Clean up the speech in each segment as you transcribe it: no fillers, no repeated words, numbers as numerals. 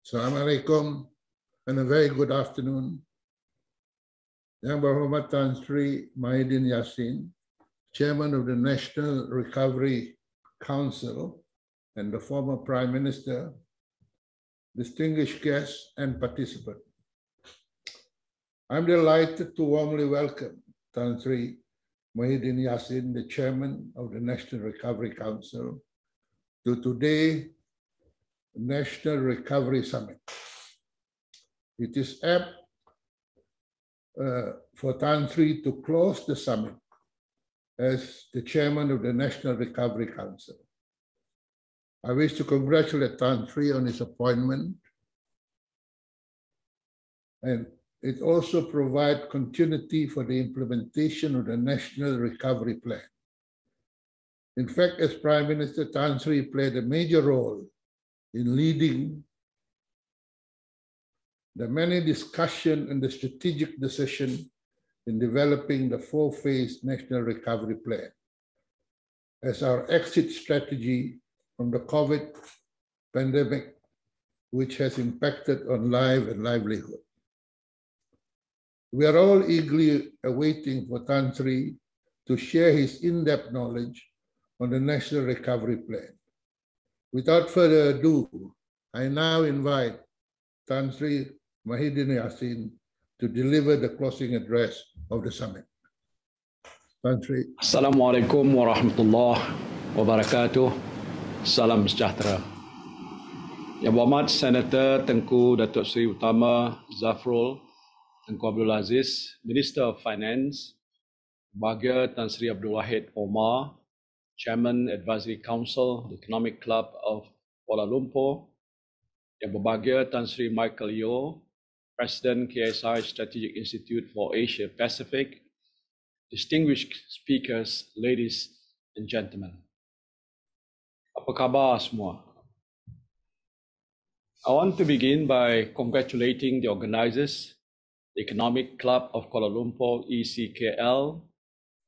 Assalamualaikum and a very good afternoon. Yang Berhormat Tan Sri Muhyiddin Yassin, Chairman of the National Recovery Council and the former Prime Minister, distinguished guests and participants. I'm delighted to warmly welcome Tan Sri Muhyiddin Yassin, the Chairman of the National Recovery Council, to today's National Recovery Summit. It is apt for Tan Sri to close the summit as the Chairman of the National Recovery Council. I wish to congratulate Tan Sri on his appointment, and it also provides continuity for the implementation of the National Recovery Plan. In fact, as Prime Minister, Tan Sri played a major role in leading the many discussion and the strategic decision in developing the four-phase National Recovery Plan as our exit strategy from the COVID pandemic, which has impacted on life and livelihood. We are all eagerly awaiting for Tan Sri to share his in-depth knowledge on the National Recovery Plan. Without further ado, I now invite Tan Sri Muhyiddin Yassin to deliver the closing address of the summit. Tan Sri. Assalamualaikum warahmatullahi wabarakatuh. Salam sejahtera. Yang berhormat Senator Tengku Dato Sri Utama Zafrul Tengku Abdul Aziz, Minister of Finance, Bahagia Tan Sri Abdul Wahid Omar, Chairman Advisory Council, the Economic Club of Kuala Lumpur, Yang Berbahagia Tan Sri Michael Yeo, President KSI Strategic Institute for Asia Pacific, distinguished speakers, ladies and gentlemen. Apa khabar semua? I want to begin by congratulating the organizers, the Economic Club of Kuala Lumpur, ECKL,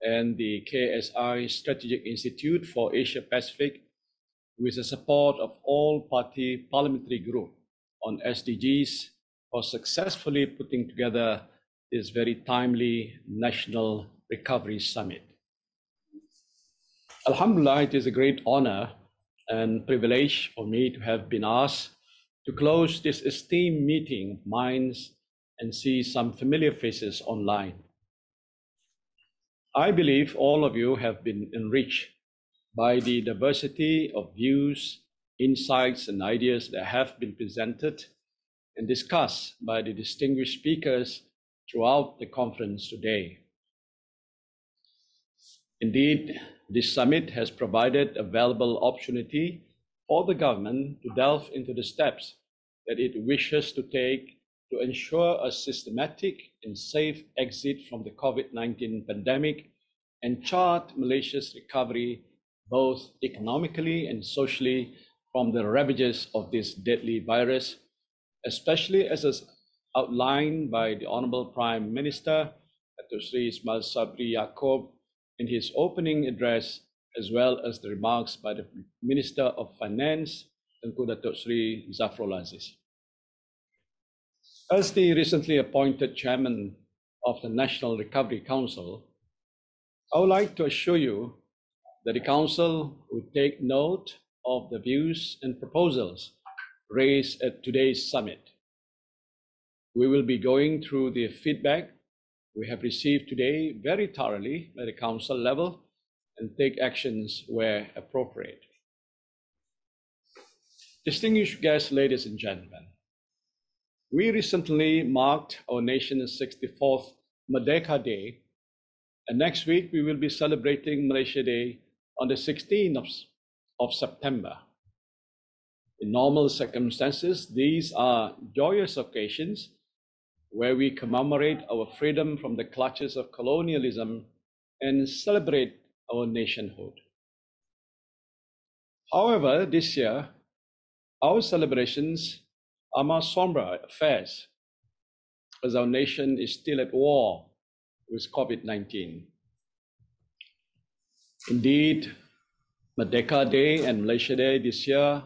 and the KSI Strategic Institute for Asia Pacific, with the support of all party parliamentary group on SDGs, for successfully putting together this very timely National Recovery Summit. Alhamdulillah, it is a great honor and privilege for me to have been asked to close this esteemed meeting of minds and see some familiar faces online. I believe all of you have been enriched by the diversity of views, insights, and ideas that have been presented and discussed by the distinguished speakers throughout the conference today. Indeed, this summit has provided a valuable opportunity for the government to delve into the steps that it wishes to take to ensure a systematic and safe exit from the COVID-19 pandemic and chart Malaysia's recovery both economically and socially from the ravages of this deadly virus, especially as is outlined by the Honorable Prime Minister, Dato Sri Ismail Sabri Yaakob, in his opening address, as well as the remarks by the Minister of Finance, Tengku Dato Sri Zafrul Aziz. As the recently appointed Chairman of the National Recovery Council, I would like to assure you that the Council will take note of the views and proposals raised at today's summit. We will be going through the feedback we have received today very thoroughly at the Council level and take actions where appropriate. Distinguished guests, ladies and gentlemen, we recently marked our nation's 64th Merdeka Day, and next week we will be celebrating Malaysia Day on the 16th of September. In normal circumstances, these are joyous occasions where we commemorate our freedom from the clutches of colonialism and celebrate our nationhood. However, this year, our celebrations are more somber affairs as our nation is still at war with COVID-19. Indeed, Merdeka Day and Malaysia Day this year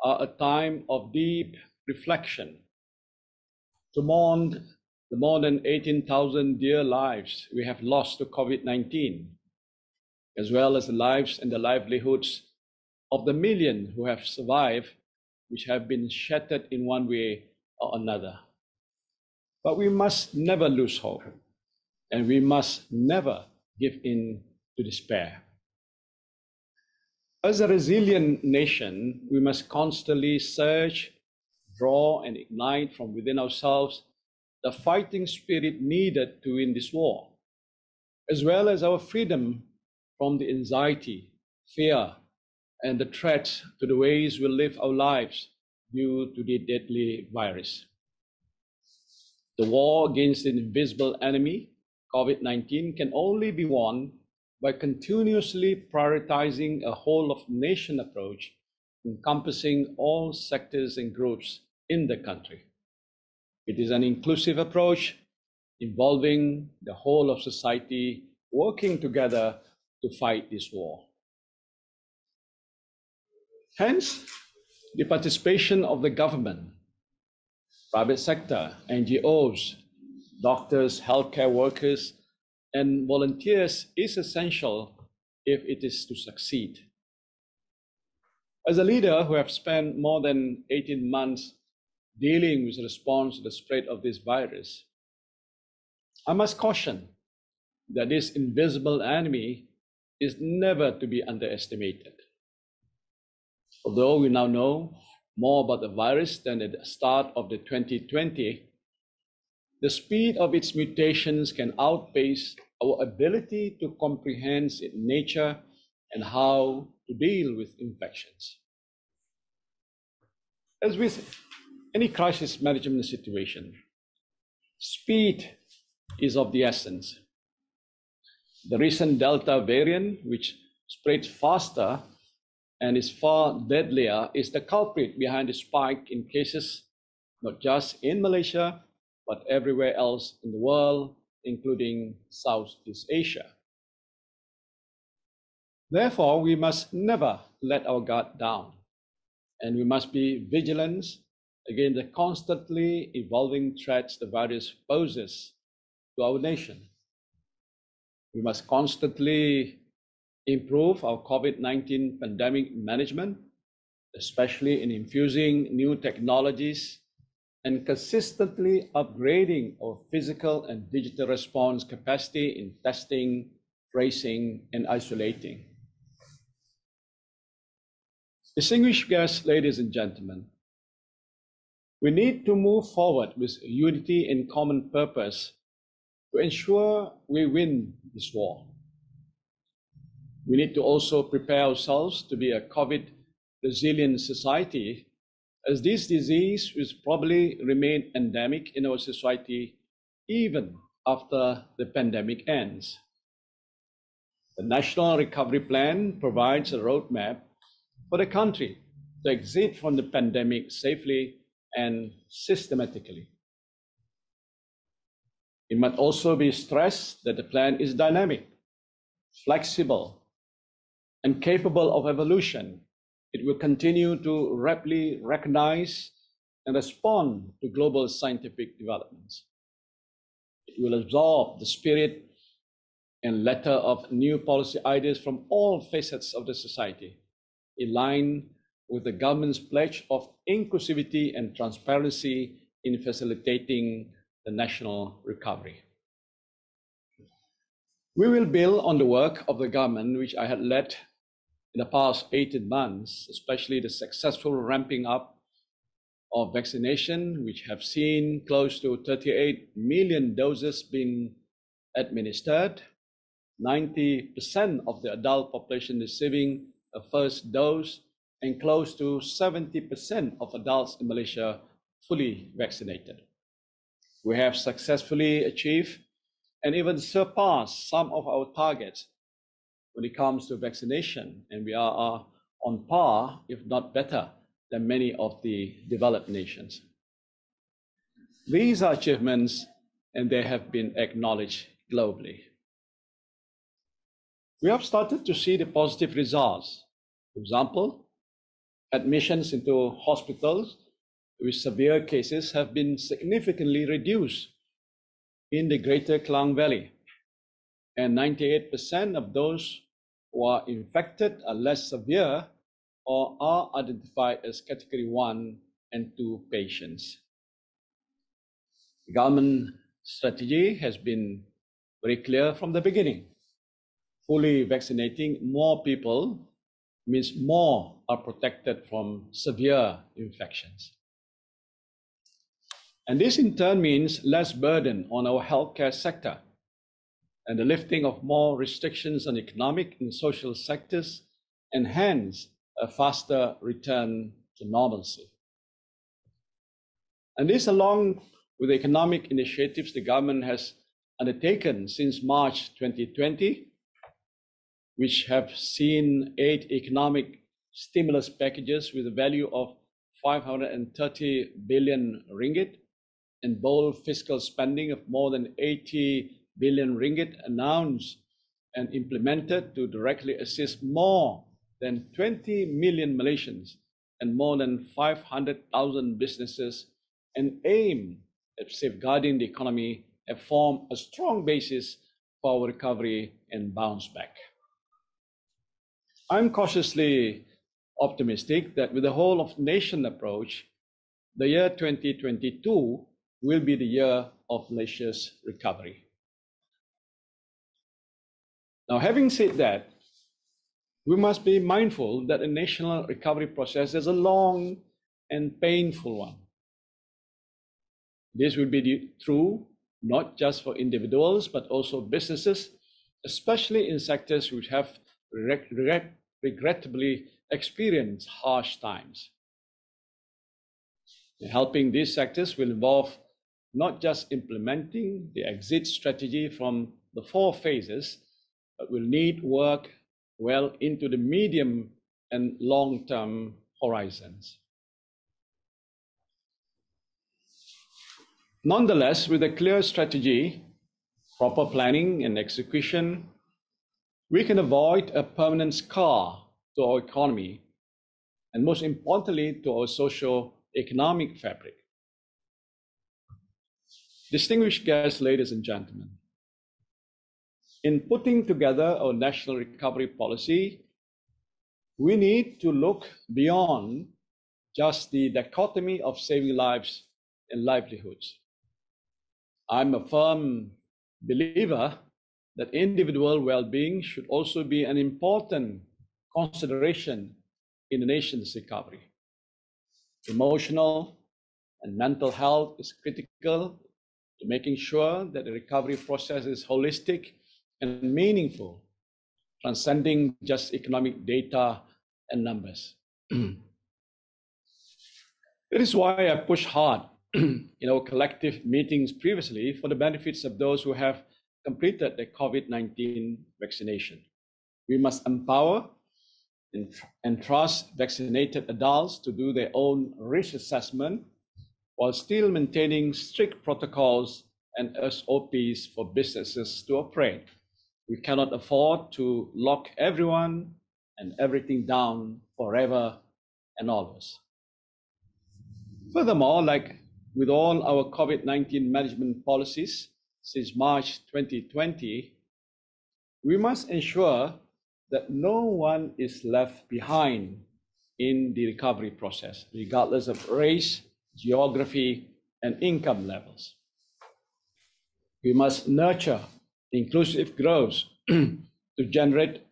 are a time of deep reflection to mourn the more than 18,000 dear lives we have lost to COVID-19, as well as the lives and the livelihoods of the million who have survived, which have been shattered in one way or another. But we must never lose hope, and we must never give in to despair. As a resilient nation, we must constantly search, draw, and ignite from within ourselves the fighting spirit needed to win this war, as well as our freedom from the anxiety, fear, and the threats to the ways we live our lives due to the deadly virus. The war against the invisible enemy, COVID-19, can only be won by continuously prioritizing a whole-of-nation approach encompassing all sectors and groups in the country. It is an inclusive approach involving the whole of society working together to fight this war. Hence, the participation of the government, private sector, NGOs, doctors, healthcare workers, and volunteers is essential if it is to succeed. As a leader who have spent more than 18 months dealing with the response to the spread of this virus, I must caution that this invisible enemy is never to be underestimated. Although we now know more about the virus than at the start of the 2020, the speed of its mutations can outpace our ability to comprehend its nature and how to deal with infections. As with any crisis management situation, speed is of the essence. The recent Delta variant, which spreads faster and is far deadlier, is the culprit behind the spike in cases, not just in Malaysia, but everywhere else in the world, including Southeast Asia. Therefore, we must never let our guard down, and we must be vigilant against the constantly evolving threats the virus poses to our nation. We must constantly improve our COVID-19 pandemic management, especially in infusing new technologies and consistently upgrading our physical and digital response capacity in testing, tracing, and isolating. Distinguished guests, ladies and gentlemen, we need to move forward with unity and common purpose to ensure we win this war. We need to also prepare ourselves to be a COVID-resilient society, as this disease will probably remain endemic in our society even after the pandemic ends. The National Recovery Plan provides a roadmap for the country to exit from the pandemic safely and systematically. It must also be stressed that the plan is dynamic, flexible, and capable of evolution. It will continue to rapidly recognize and respond to global scientific developments. It will absorb the spirit and letter of new policy ideas from all facets of the society, in line with the government's pledge of inclusivity and transparency in facilitating the national recovery. We will build on the work of the government, which I had led in the past 18 months, especially the successful ramping up of vaccination, which have seen close to 38 million doses being administered, 90% of the adult population receiving a first dose, and close to 70% of adults in Malaysia fully vaccinated. We have successfully achieved and even surpassed some of our targets when it comes to vaccination, and we are on par, if not better, than many of the developed nations. These are achievements, and they have been acknowledged globally. We have started to see the positive results. For example, admissions into hospitals with severe cases have been significantly reduced in the Greater Klang Valley, and 98% of those who are infected are less severe or are identified as Category 1 and 2 patients. The government strategy has been very clear from the beginning. Fully vaccinating more people means more are protected from severe infections. And this in turn means less burden on our healthcare sector and the lifting of more restrictions on economic and social sectors, and hence a faster return to normalcy. And this, along with the economic initiatives the government has undertaken since March 2020, which have seen 8 economic stimulus packages with a value of 530 billion ringgit and bold fiscal spending of more than 80 billion ringgit announced and implemented to directly assist more than 20 million Malaysians and more than 500,000 businesses, and aim at safeguarding the economy, have formed a strong basis for our recovery and bounce back. I'm cautiously optimistic that with the whole of nation approach, the year 2022 will be the year of Malaysia's recovery. Now, having said that, we must be mindful that a national recovery process is a long and painful one. This will be true not just for individuals, but also businesses, especially in sectors which have regrettably experienced harsh times. Helping these sectors will involve not just implementing the exit strategy from the 4 phases, but will need work well into the medium and long-term horizons. Nonetheless, with a clear strategy, proper planning and execution, we can avoid a permanent scar to our economy and, most importantly, to our socio-economic fabric. Distinguished guests, ladies and gentlemen, in putting together our national recovery policy, we need to look beyond just the dichotomy of saving lives and livelihoods. I'm a firm believer that individual well-being should also be an important consideration in the nation's recovery. Emotional and mental health is critical to making sure that the recovery process is holistic and meaningful, transcending just economic data and numbers. That is why I push hard in our collective meetings previously for the benefits of those who have completed the COVID-19 vaccination. We must empower and trust vaccinated adults to do their own risk assessment while still maintaining strict protocols and SOPs for businesses to operate. We cannot afford to lock everyone and everything down forever and always. Furthermore, like with all our COVID-19 management policies since March 2020, we must ensure that no one is left behind in the recovery process, regardless of race, geography, and income levels. We must nurture inclusive growth to generate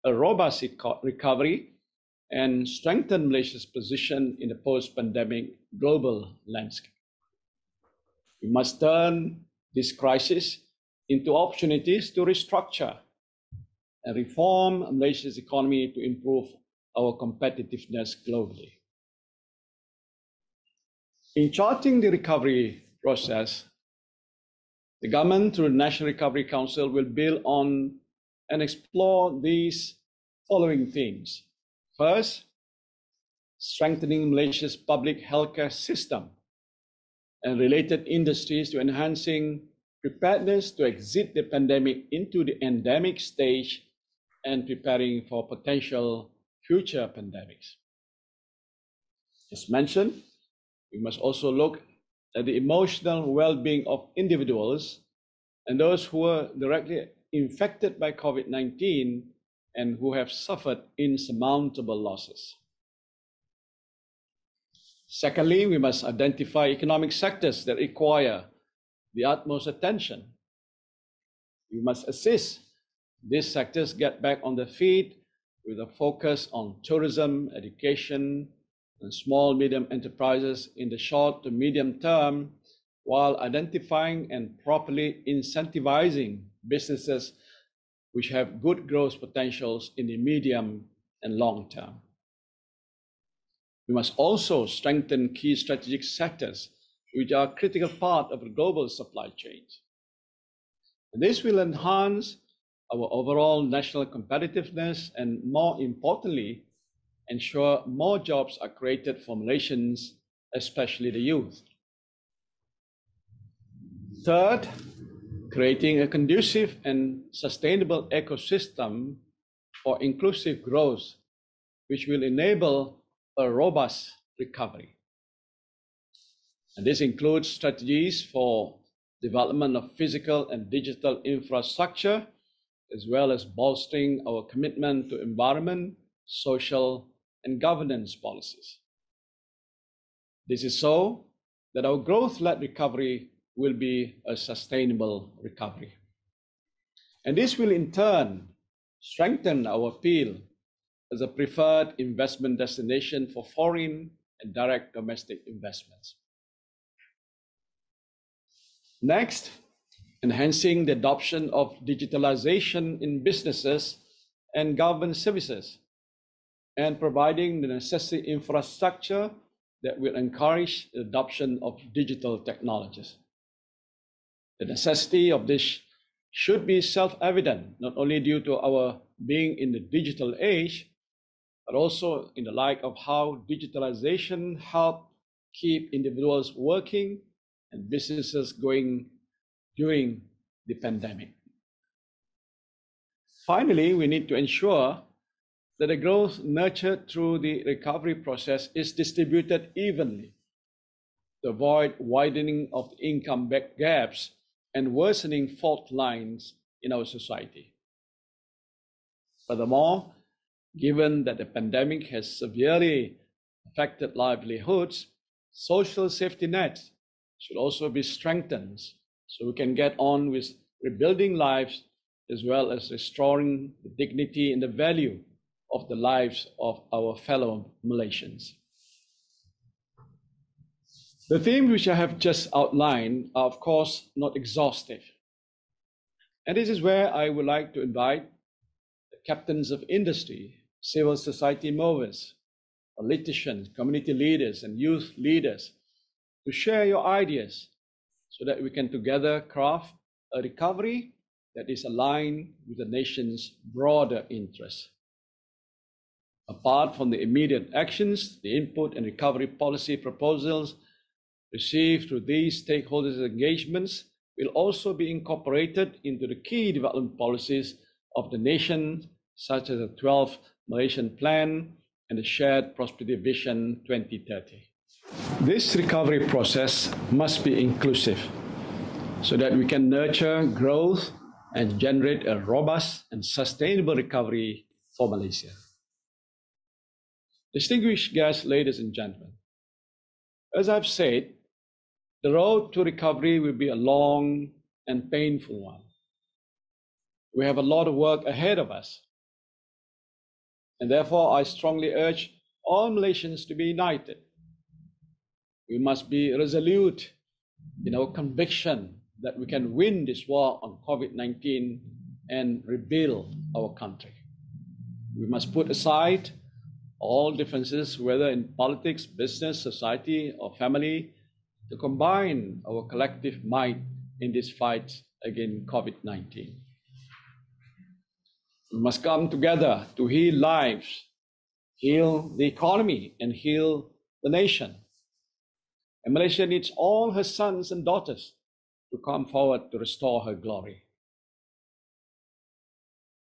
a robust recovery and strengthen Malaysia's position in the post-pandemic global landscape. We must turn this crisis into opportunities to restructure and reform Malaysia's economy to improve our competitiveness globally. In charting the recovery process, the government, through the National Recovery Council, will build on and explore these following themes. First, strengthening Malaysia's public healthcare system and related industries to enhancing preparedness to exit the pandemic into the endemic stage and preparing for potential future pandemics. As mentioned, We must also look at the emotional well-being of individuals and those who were directly infected by COVID-19 and who have suffered insurmountable losses. Secondly, we must identify economic sectors that require the utmost attention. We must assist these sectors get back on their feet with a focus on tourism, education, and small medium enterprises in the short to medium term, while identifying and properly incentivizing businesses which have good growth potentials in the medium and long term. We must also strengthen key strategic sectors which are a critical part of the global supply chains. This will enhance our overall national competitiveness and, more importantly, ensure more jobs are created for Malaysians, especially the youth. Third, creating a conducive and sustainable ecosystem for inclusive growth, which will enable a robust recovery. And this includes strategies for development of physical and digital infrastructure, as well as bolstering our commitment to environment, social, and governance policies. This is so that our growth-led recovery will be a sustainable recovery. And this will in turn strengthen our appeal as a preferred investment destination for foreign and direct domestic investments. Next, enhancing the adoption of digitalization in businesses and government services, and providing the necessary infrastructure that will encourage the adoption of digital technologies. The necessity of this should be self-evident, not only due to our being in the digital age, but also in the light of how digitalization helped keep individuals working and businesses going during the pandemic. Finally, we need to ensure that the growth nurtured through the recovery process is distributed evenly to avoid widening of the income gaps and worsening fault lines in our society. Furthermore, given that the pandemic has severely affected livelihoods, social safety nets should also be strengthened so we can get on with rebuilding lives as well as restoring the dignity and the value of the lives of our fellow Malaysians. The themes which I have just outlined are, of course, not exhaustive. And this is where I would like to invite the captains of industry, civil society movers, politicians, community leaders, and youth leaders to share your ideas so that we can together craft a recovery that is aligned with the nation's broader interests. Apart from the immediate actions, the input and recovery policy proposals received through these stakeholders' engagements will also be incorporated into the key development policies of the nation, such as the 12th Malaysian Plan and the Shared Prosperity Vision 2030. This recovery process must be inclusive so that we can nurture growth and generate a robust and sustainable recovery for Malaysia. Distinguished guests, ladies and gentlemen, as I've said, the road to recovery will be a long and painful one. We have a lot of work ahead of us. And therefore, I strongly urge all Malaysians to be united. We must be resolute in our conviction that we can win this war on COVID-19 and rebuild our country. We must put aside all differences, whether in politics, business, society, or family, to combine our collective might in this fight against COVID-19. We must come together to heal lives, heal the economy, and heal the nation. And Malaysia needs all her sons and daughters to come forward to restore her glory.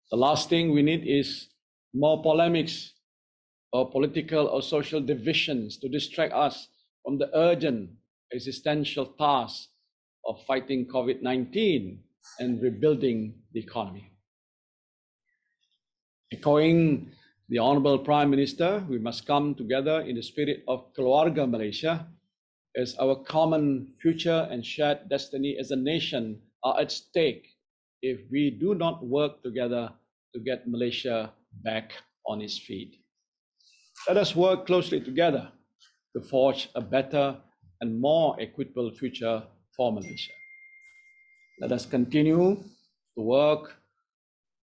The last thing we need is more polemics or political or social divisions to distract us from the urgent existential task of fighting COVID-19 and rebuilding the economy. Echoing the Honorable Prime Minister, we must come together in the spirit of Keluarga Malaysia, as our common future and shared destiny as a nation are at stake if we do not work together to get Malaysia back on its feet. Let us work closely together to forge a better and more equitable future for Malaysia. Let us continue to work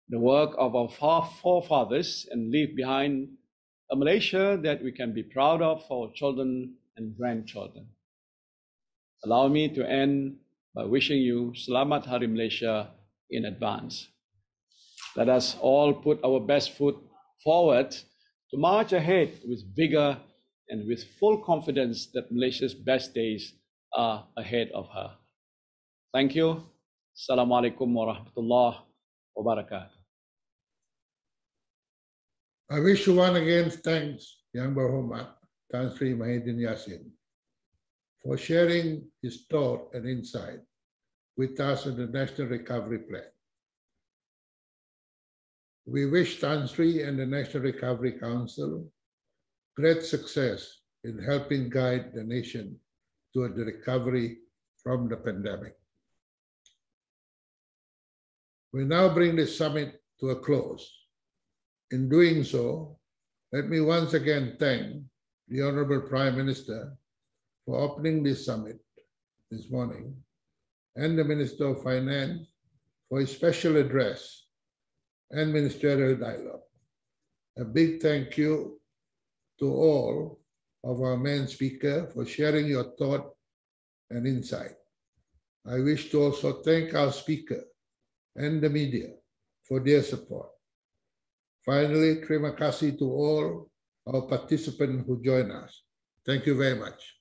the work of our forefathers and leave behind a Malaysia that we can be proud of for our children and grandchildren. Allow me to end by wishing you Selamat Hari Malaysia in advance. Let us all put our best foot forward to march ahead with vigor and with full confidence that Malaysia's best days are ahead of her. Thank you. Assalamualaikum warahmatullahi wabarakatuh. I wish you one again thanks, Yang Berhormat Tan Sri Muhyiddin Yassin, for sharing his thought and insight with us on the National Recovery Plan. We wish Tan Sri and the National Recovery Council great success in helping guide the nation toward the recovery from the pandemic. We now bring this summit to a close. In doing so, let me once again thank the Honorable Prime Minister for opening this summit this morning, and the Minister of Finance for his special address and ministerial dialogue. A big thank you to all of our main speakers for sharing your thought and insight. I wish to also thank our speaker and the media for their support. Finally, terima kasih to all our participants who joined us. Thank you very much.